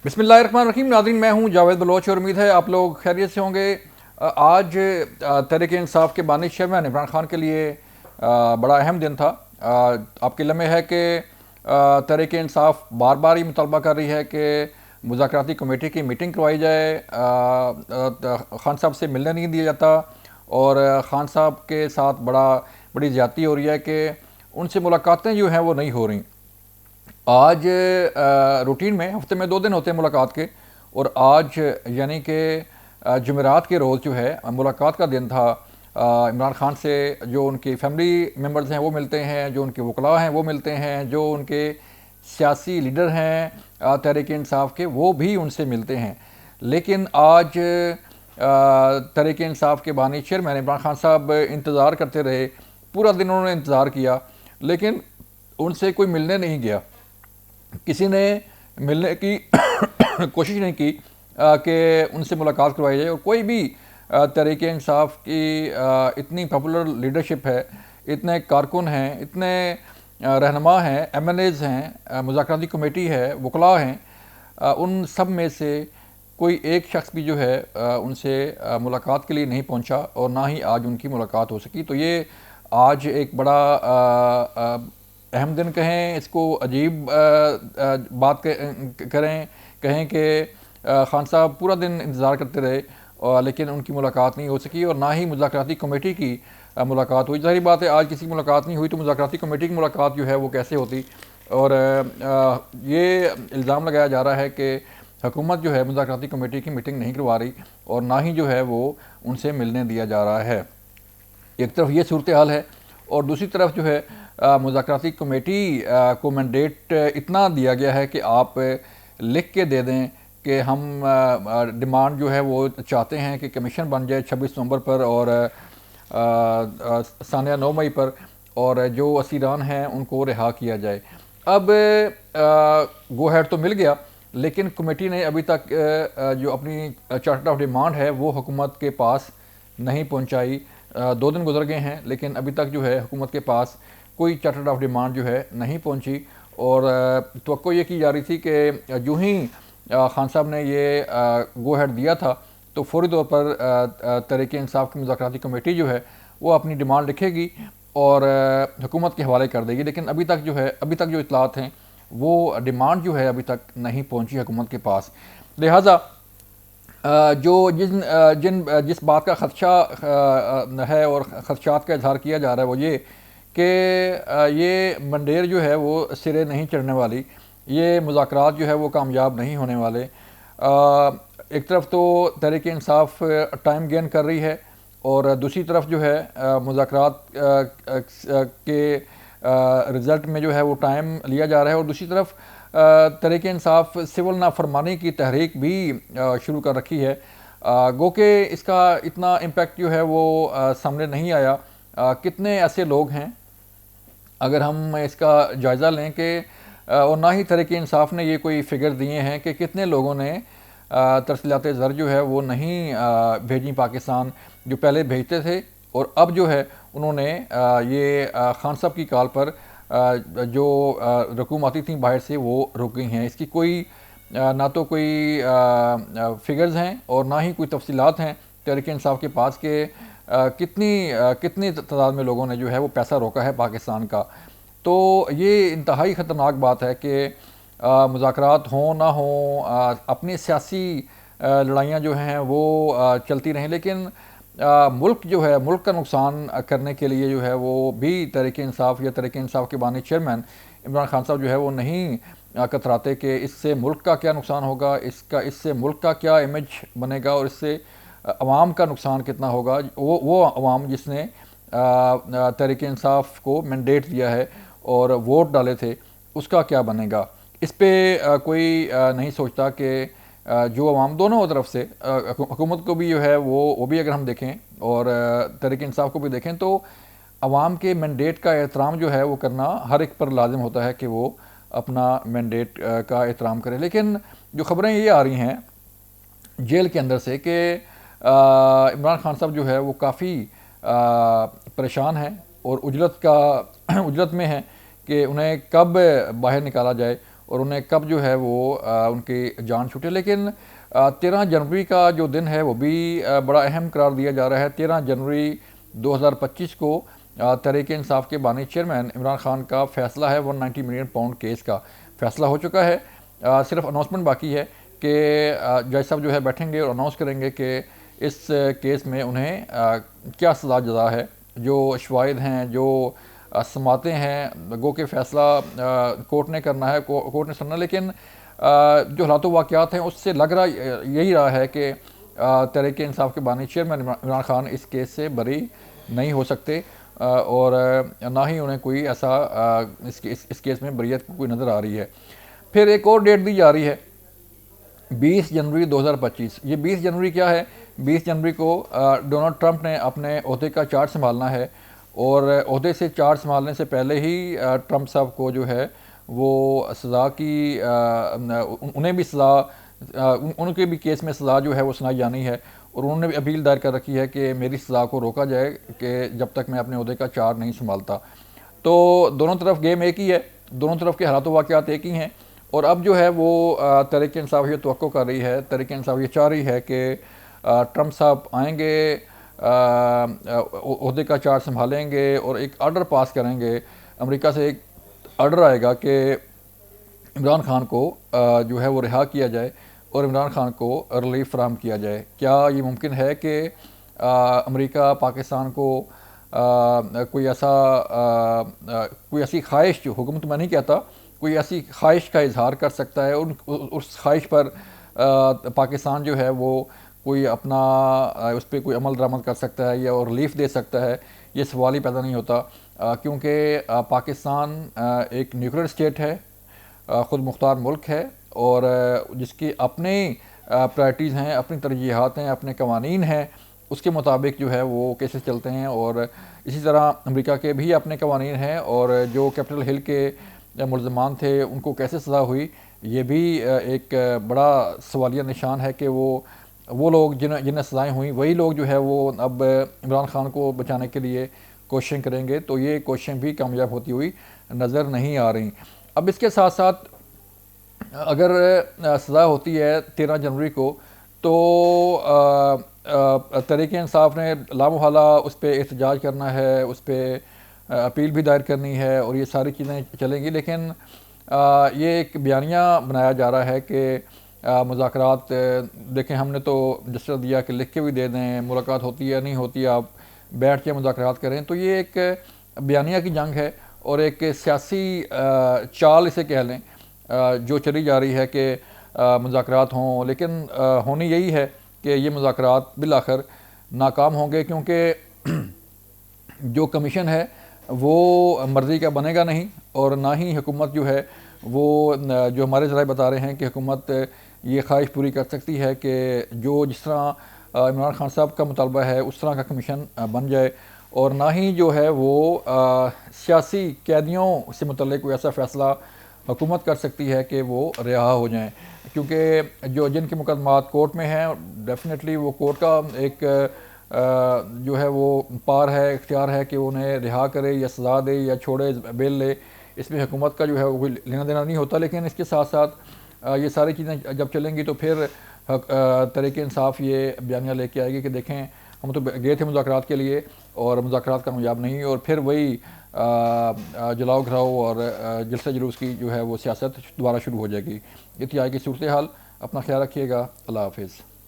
بسم اللہ الرحمن الرحیم. ناظرین، میں ہوں جاوید بلوچ اور امید ہے آپ لوگ خیریت سے ہوں گے. آج تحریک انصاف کے بانی چیئرمین عمران خان کے لیے بڑا اہم دن تھا. آپ کے لمحے ہے کہ تحریک انصاف بار بار یہ مطالبہ کر رہی ہے کہ مذاکراتی کمیٹی کی میٹنگ کروائی جائے. خان صاحب سے ملنے نہیں دیا جاتا اور خان صاحب کے ساتھ بڑی زیادتی ہو رہی ہے کہ ان سے ملاقاتیں جو ہیں وہ نہیں ہو رہی. آج روٹین میں ہفتے میں 2 دن ہوتے ہیں ملاقات کے، اور آج یعنی کہ جمعرات کے روز جو ہے ملاقات کا دن تھا. عمران خان سے جو ان کی فیملی ممبرز ہیں وہ ملتے ہیں، جو ان کے وکلاء ہیں وہ ملتے ہیں، جو ان کے سیاسی لیڈر ہیں تحریک انصاف کے وہ بھی ان سے ملتے ہیں. لیکن آج تحریک انصاف کے بانی چیئرمین عمران خان صاحب انتظار کرتے رہے. پورا دن انہوں نے انتظار کیا لیکن ان سے کوئی ملنے نہیں گیا. کسی نے ملنے کی کوشش نہیں کی کہ ان سے ملاقات کروائی جائے. اور کوئی بھی تحریک انصاف کی اتنی پاپولر لیڈرشپ ہے، اتنے کارکن ہیں، اتنے رہنما ہیں، ایم این ایز ہیں، مذاکراتی کمیٹی ہے، وکلاء ہیں، ان سب میں سے کوئی ایک شخص بھی جو ہے ان سے ملاقات کے لیے نہیں پہنچا اور نہ ہی آج ان کی ملاقات ہو سکی. تو یہ آج ایک بڑا اہم دن کہیں، اس کو عجیب بات کہیں کہ خان صاحب پورا دن انتظار کرتے رہے لیکن ان کی ملاقات نہیں ہو سکی اور نہ ہی مذاکراتی کمیٹی کی ملاقات ہوئی. ظاہری بات ہے آج کسی کی ملاقات نہیں ہوئی تو مذاکراتی کمیٹی کی ملاقات جو ہے وہ کیسے ہوتی. اور یہ الزام لگایا جا رہا ہے کہ حکومت جو ہے مذاکراتی کمیٹی کی میٹنگ نہیں کروا رہی اور نہ ہی جو ہے وہ ان سے ملنے دیا جا رہا ہے. ایک طرف یہ صورتحال ہے اور دوسری طرف جو ہے مذاکراتی کمیٹی کو مینڈیٹ اتنا دیا گیا ہے کہ آپ لکھ کے دے دیں کہ ہم ڈیمانڈ جو ہے وہ چاہتے ہیں کہ کمیشن بن جائے 26 نومبر پر اور ثانیہ 9 مئی پر، اور جو اسیران ہیں ان کو رہا کیا جائے. اب گو ہیڈ تو مل گیا لیکن کمیٹی نے ابھی تک جو اپنی چارٹر آف ڈیمانڈ ہے وہ حکومت کے پاس نہیں پہنچائی. 2 دن گزر گئے ہیں لیکن ابھی تک جو ہے حکومت کے پاس کوئی چارٹر آف ڈیمانڈ جو ہے نہیں پہنچی. اور توقع یہ کی جا رہی تھی کہ جو ہی خان صاحب نے یہ گو ہیڈ دیا تھا تو فوری طور پر تحریک انصاف کی مذاکراتی کمیٹی جو ہے وہ اپنی ڈیمانڈ لکھے گی اور حکومت کے حوالے کر دے گی. لیکن ابھی تک جو اطلاعات ہیں وہ ڈیمانڈ جو ہے ابھی تک نہیں پہنچی حکومت کے پاس. لہٰذا جس بات کا خدشہ ہے اور خدشات کا اظہار کیا جا رہا ہے وہ یہ کہ یہ منڈیر جو ہے وہ سرے نہیں چڑھنے والی، یہ مذاکرات جو ہے وہ کامیاب نہیں ہونے والے. ایک طرف تو تحریک انصاف ٹائم گین کر رہی ہے اور دوسری طرف جو ہے مذاکرات کے رزلٹ میں جو ہے وہ ٹائم لیا جا رہا ہے، اور دوسری طرف تحریک انصاف سول نافرمانی کی تحریک بھی شروع کر رکھی ہے. گو کہ اس کا اتنا امپیکٹ جو ہے وہ سامنے نہیں آیا. کتنے ایسے لوگ ہیں اگر ہم اس کا جائزہ لیں کہ اور نہ ہی تحریک انصاف نے یہ کوئی فگر دیے ہیں کہ کتنے لوگوں نے ترسیلات زر جو ہے وہ نہیں بھیجیں پاکستان، جو پہلے بھیجتے تھے اور اب جو ہے انہوں نے یہ خان صاحب کی کال پر جو رقوم آتی تھیں باہر سے وہ رک گئی ہیں. اس کی کوئی نہ تو کوئی فگرز ہیں اور نہ ہی کوئی تفصیلات ہیں تحریک انصاف کے پاس کہ کتنی تعداد میں لوگوں نے جو ہے وہ پیسہ روکا ہے پاکستان کا. تو یہ انتہائی خطرناک بات ہے کہ مذاکرات ہوں نہ ہوں، اپنی سیاسی لڑائیاں جو ہیں وہ چلتی رہیں لیکن ملک جو ہے ملک کا نقصان کرنے کے لیے جو ہے وہ بھی تحریک انصاف یا تحریک انصاف کے بانی چیئرمین عمران خان صاحب جو ہے وہ نہیں کتراتے کہ اس سے ملک کا کیا نقصان ہوگا، اس سے ملک کا کیا امیج بنے گا اور اس سے عوام کا نقصان کتنا ہوگا. وہ عوام جس نے تحریک انصاف کو مینڈیٹ دیا ہے اور ووٹ ڈالے تھے اس کا کیا بنے گا. اس پہ کوئی نہیں سوچتا کہ جو عوام دونوں طرف سے حکومت کو بھی جو ہے وہ بھی اگر ہم دیکھیں اور تحریک انصاف کو بھی دیکھیں تو عوام کے مینڈیٹ کا احترام جو ہے وہ کرنا ہر ایک پر لازم ہوتا ہے کہ وہ اپنا مینڈیٹ کا احترام کرے. لیکن جو خبریں یہ آ رہی ہیں جیل کے اندر سے کہ عمران خان صاحب جو ہے وہ کافی پریشان ہیں اور اجلت میں ہیں کہ انہیں کب باہر نکالا جائے اور انہیں کب جو ہے وہ ان کی جان چھوٹے. لیکن 13 جنوری کا جو دن ہے وہ بھی بڑا اہم قرار دیا جا رہا ہے. 13 جنوری 2025 کو تحریک انصاف کے بانی چیئرمین عمران خان کا فیصلہ ہے. 190 ملین پاؤنڈ کیس کا فیصلہ ہو چکا ہے. صرف اناؤنسمنٹ باقی ہے کہ جج صاحب جو ہے بیٹھیں گے اور اناؤنس کریں گے کہ اس کیس میں انہیں کیا سزا جزا ہے. جو شواہد ہیں, جو سماعتیں ہیں, گو کہ فیصلہ کورٹ نے کرنا ہے, کورٹ نے سننا. لیکن جو حالات و واقعات ہیں اس سے لگ رہا یہی رہا ہے کہ تحریک انصاف کے بانی چیئرمین عمران خان اس کیس سے بری نہیں ہو سکتے, اور نہ ہی انہیں کوئی ایسا اس کیس میں بریت کوئی نظر آ رہی ہے. پھر ایک اور ڈیٹ دی جا رہی ہے 20 جنوری 2025. یہ 20 جنوری کیا ہے؟ 20 جنوری کو ڈونلڈ ٹرمپ نے اپنے عہدے کا چارج سنبھالنا ہے, اور عہدے سے چارج سنبھالنے سے پہلے ہی ٹرمپ صاحب کو جو ہے وہ سزا کی انہیں بھی سزا ان کے بھی کیس میں سزا جو ہے وہ سنائی جانی ہے. اور انہوں نے بھی اپیل دائر کر رکھی ہے کہ میری سزا کو روکا جائے کہ جب تک میں اپنے عہدے کا چارج نہیں سنبھالتا. تو دونوں طرف گیم ایک ہی ہے, دونوں طرف کے حالات و واقعات ایک ہی ہیں. اور اب جو ہے وہ تحریک انصاف یہ توقع کر رہی ہے, تحریک انصاف یہ چاہ رہی ہے کہ ٹرمپ صاحب آئیں گے, عہدے کا چارج سنبھالیں گے اور ایک آرڈر پاس کریں گے. امریکہ سے ایک آرڈر آئے گا کہ عمران خان کو جو ہے وہ رہا کیا جائے اور عمران خان کو ریلیف فراہم کیا جائے. کیا یہ ممکن ہے کہ امریکہ پاکستان کو کوئی ایسی خواہش, جو حکومت میں نہیں کہتا, کوئی ایسی خواہش کا اظہار کر سکتا ہے, اس خواہش پر پاکستان جو ہے وہ کوئی اپنا اس پہ کوئی عمل درآمد کر سکتا ہے یا ریلیف دے سکتا ہے؟ یہ سوال ہی پیدا نہیں ہوتا, کیونکہ پاکستان ایک نیوکلیر اسٹیٹ ہے, خود مختار ملک ہے, اور جس کی اپنی پرائرٹیز ہیں, اپنی ترجیحات ہیں, اپنے قوانین ہیں, اس کے مطابق جو ہے وہ کیسز چلتے ہیں. اور اسی طرح امریکہ کے بھی اپنے قوانین ہیں, اور جو کیپٹل ہل کے ملزمان تھے ان کو کیسے سزا ہوئی, یہ بھی ایک بڑا سوالیہ نشان ہے کہ وہ لوگ جنہیں سزائیں ہوئیں وہی لوگ جو ہے وہ اب عمران خان کو بچانے کے لیے کوششیں کریں گے. تو یہ کوششیں بھی کامیاب ہوتی ہوئی نظر نہیں آ رہی. اب اس کے ساتھ ساتھ اگر سزا ہوتی ہے 13 جنوری کو, تو تحریک انصاف نے لامحالہ اس پہ احتجاج کرنا ہے, اس پہ اپیل بھی دائر کرنی ہے, اور یہ ساری چیزیں چلیں گی. لیکن یہ ایک بیانیہ بنایا جا رہا ہے کہ مذاکرات, دیکھیں ہم نے تو جسر دیا کہ لکھ کے بھی دے دیں, ملاقات ہوتی ہے نہیں ہوتی, آپ بیٹھ کے مذاکرات کریں. تو یہ ایک بیانیہ کی جنگ ہے اور ایک سیاسی چال اسے کہہ لیں جو چلی جا رہی ہے کہ مذاکرات ہوں. لیکن ہونی یہی ہے کہ یہ مذاکرات بالآخر ناکام ہوں گے, کیونکہ جو کمیشن ہے وہ مرضی کا بنے گا نہیں, اور نہ ہی حکومت جو ہے وہ, جو ہمارے ذرائع بتا رہے ہیں کہ حکومت یہ خواہش پوری کر سکتی ہے کہ جس طرح عمران خان صاحب کا مطالبہ ہے اس طرح کا کمیشن بن جائے. اور نہ ہی جو ہے وہ سیاسی قیدیوں سے متعلق کوئی ایسا فیصلہ حکومت کر سکتی ہے کہ وہ رہا ہو جائیں, کیونکہ جن کے مقدمات کورٹ میں ہیں ڈیفینیٹلی وہ کورٹ کا ایک جو ہے وہ پار ہے, اختیار ہے کہ انہیں رہا کرے یا سزا دے یا چھوڑے, بیل لے. اس میں حکومت کا جو ہے وہ کوئی لینا دینا نہیں ہوتا. لیکن اس کے ساتھ ساتھ یہ ساری چیزیں جب چلیں گی تو پھر تحریک انصاف یہ بیانیہ لے کے آئے گی کہ دیکھیں ہم تو گئے تھے مذاکرات کے لیے اور مذاکرات کامیاب نہیں, اور پھر وہی جلاؤ گھراؤ اور جلسہ جلوس کی جو ہے وہ سیاست دوبارہ شروع ہو جائے گی. یہ تھی آج کی صورتحال. اپنا خیال رکھیے گا. اللہ حافظ.